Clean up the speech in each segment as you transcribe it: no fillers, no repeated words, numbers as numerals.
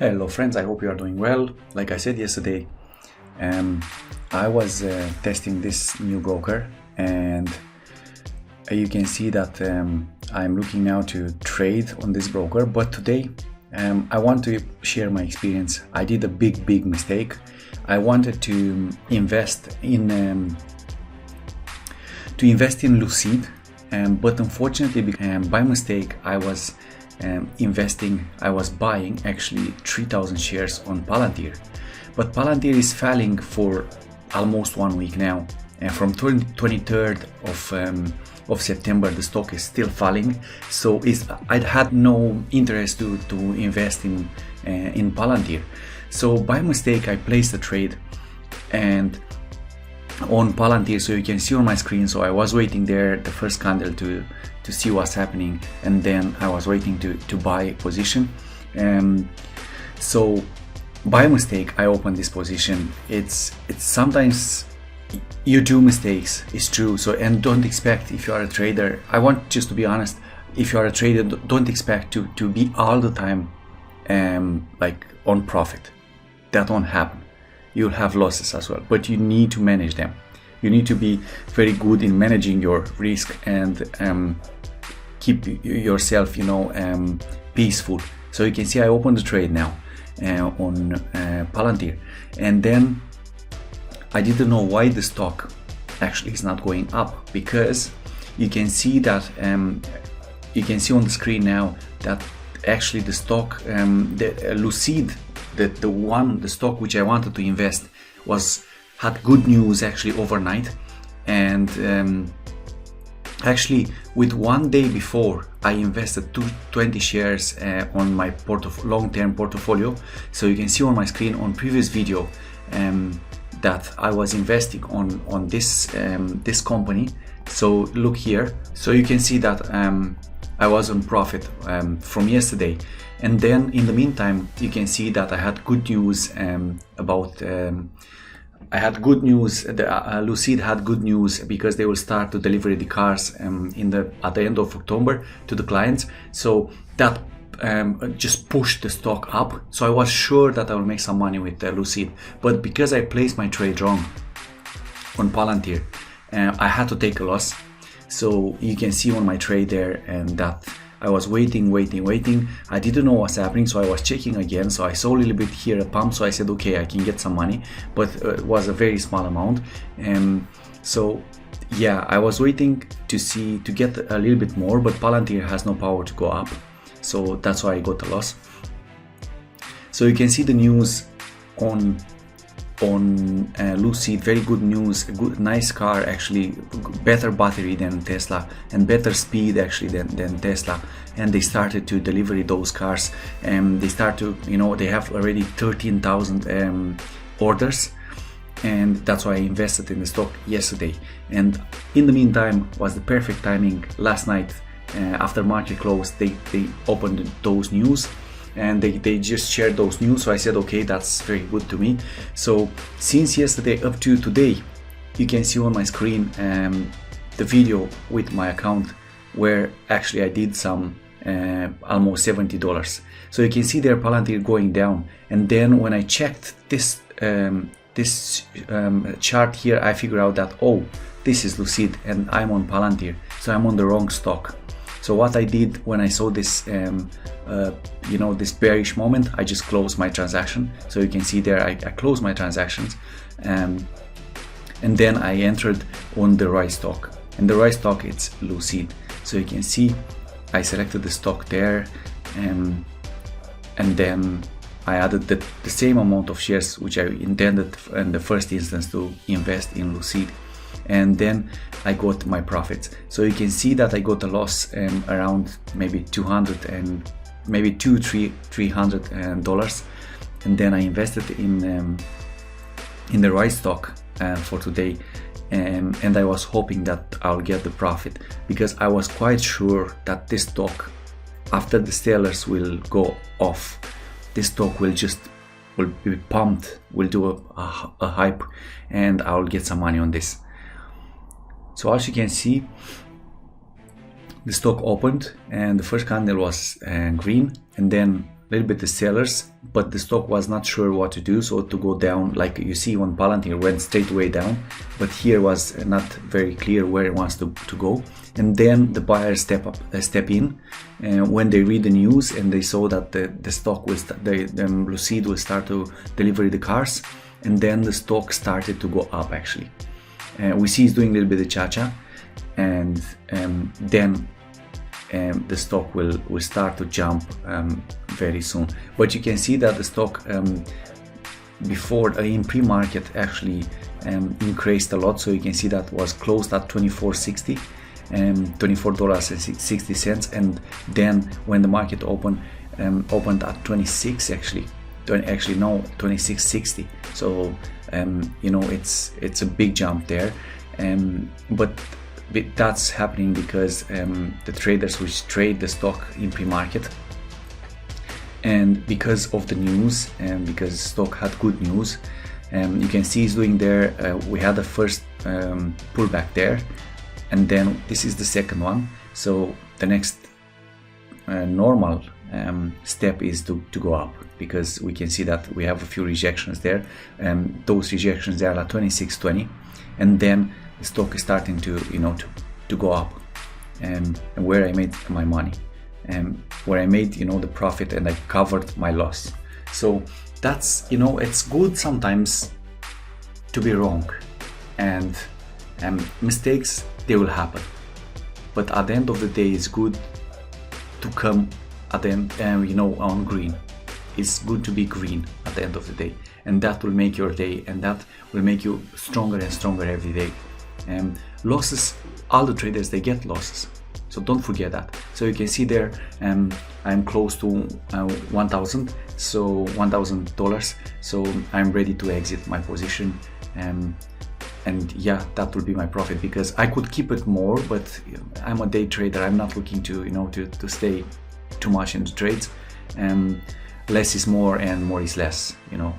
Hello friends, I hope you are doing well. Like I said yesterday, I was testing this new broker, and you can see that I'm looking now to trade on this broker. But today I want to share my experience. I did a big mistake. I wanted to invest in Lucid, but unfortunately by mistake I was buying actually 3,000 shares on Palantir. But Palantir is falling for almost 1 week now, and from 23rd of September the stock is still falling. So I had no interest to invest in Palantir. So by mistake I placed a trade and on Palantir, so you can see on my screen. So I was waiting there the first candle to see what's happening, and then I was waiting to buy position. So by mistake I opened this position. It's sometimes you do mistakes, it's true. So, and don't expect, if you are a trader, I want just to be honest, if you are a trader, don't expect to be all the time like on profit. That won't happen. You'll have losses as well, but you need to manage them. You need to be very good in managing your risk and keep yourself, peaceful. So you can see I opened the trade now on Palantir, and then I didn't know why the stock actually is not going up, because you can see that you can see on the screen now that actually the stock, the Lucid, the stock which I wanted to invest had good news actually overnight, and actually with 1 day before I invested 220 shares on my long-term portfolio. So you can see on my screen on previous video that I was investing on this company. So look here, so you can see that I was on profit from yesterday. And then in the meantime you can see that I had good news about Lucid had good news, because they will start to deliver the cars at the end of October to the clients. So that just pushed the stock up. So I was sure that I will make some money with Lucid, but because I placed my trade wrong on Palantir, I had to take a loss. So you can see on my trade there, and that I was waiting. I didn't know what's happening, so I was checking again. So I saw a little bit here a pump, so I said okay, I can get some money, but it was a very small amount. So yeah, I was waiting to get a little bit more, but Palantir has no power to go up, so that's why I got a loss. So you can see the news on Lucid, very good news, nice car actually, better battery than Tesla and better speed actually than Tesla, and they started to deliver those cars, and they have already 13,000 orders, and that's why I invested in the stock yesterday. And in the meantime was the perfect timing. Last night after market close, they opened those news, and they just shared those news. So I said okay, that's very good to me. So since yesterday up to today, you can see on my screen the video with my account where actually I did some almost $70. So you can see there Palantir going down, and then when I checked this chart here, I figured out that this is Lucid and I'm on Palantir, so I'm on the wrong stock. So what I did when I saw this this bearish moment, I just closed my transaction. So you can see there I closed my transactions, and then I entered on the right stock, and the right stock, it's Lucid. So you can see I selected the stock there, and then I added the same amount of shares which I intended in the first instance to invest in Lucid, and then I got my profits. So you can see that I got a loss around maybe $200 and maybe $300, and then I invested in the right stock for today, and I was hoping that I'll get the profit, because I was quite sure that this stock, after the sellers will go off, this stock will be pumped, will do a hype, and I'll get some money on this. So as you can see, the stock opened and the first candle was green, and then little bit the sellers, but the stock was not sure what to do, so to go down, like you see when Palantir went straight away down, but here was not very clear where it wants to go. And then the buyers step in when they read the news and they saw that the stock was Lucid will start to deliver the cars, and then the stock started to go up actually. We see it's doing a little bit of cha-cha, and then the stock will start to jump very soon. But you can see that the stock before in pre-market actually increased a lot, so you can see that was closed at $24.60, $24.60, and then when the market opened at 26 actually no, 26.60. So you know, it's a big jump there, but that's happening because the traders which trade the stock in pre-market, and because of the news, and because stock had good news, you can see it's doing there. We had the first pullback there, and then this is the second one. So the next normal step is to go up, because we can see that we have a few rejections there, and those rejections there are at 26.20, and then the stock is starting to, you know, to go up, and where I made my money, and where I made, you know, the profit, and I covered my loss. So that's, you know, it's good sometimes to be wrong, and mistakes, they will happen, but at the end of the day it's good to come at the end, you know, on green. It's good to be green at the end of the day, and that will make your day, and that will make you stronger and stronger every day. Losses, all the traders, they get losses, so don't forget that. So you can see there, I'm close to 1,000, so $1,000, so I'm ready to exit my position, and yeah, that will be my profit, because I could keep it more, but I'm a day trader. I'm not looking to, you know, to stay too much in the trades. Less is more and more is less, you know.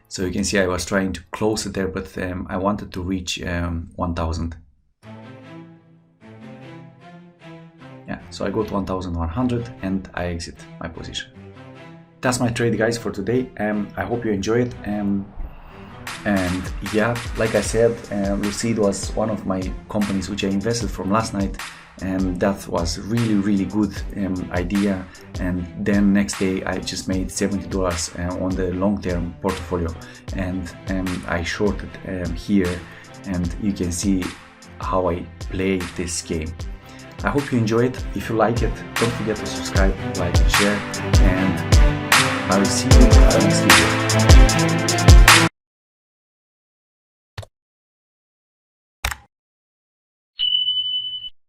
So you can see I was trying to close it there, but I wanted to reach 1,000. Yeah, so I go to 1,100 and I exit my position. That's my trade, guys, for today. I hope you enjoy it. And yeah, like I said, Lucid was one of my companies which I invested from last night, and that was really good idea. And then next day I just made $70 on the long-term portfolio, and I shorted here, and you can see how I play this game. I hope you enjoy it. If you like it, don't forget to subscribe, like and share, and I will see you in the next video.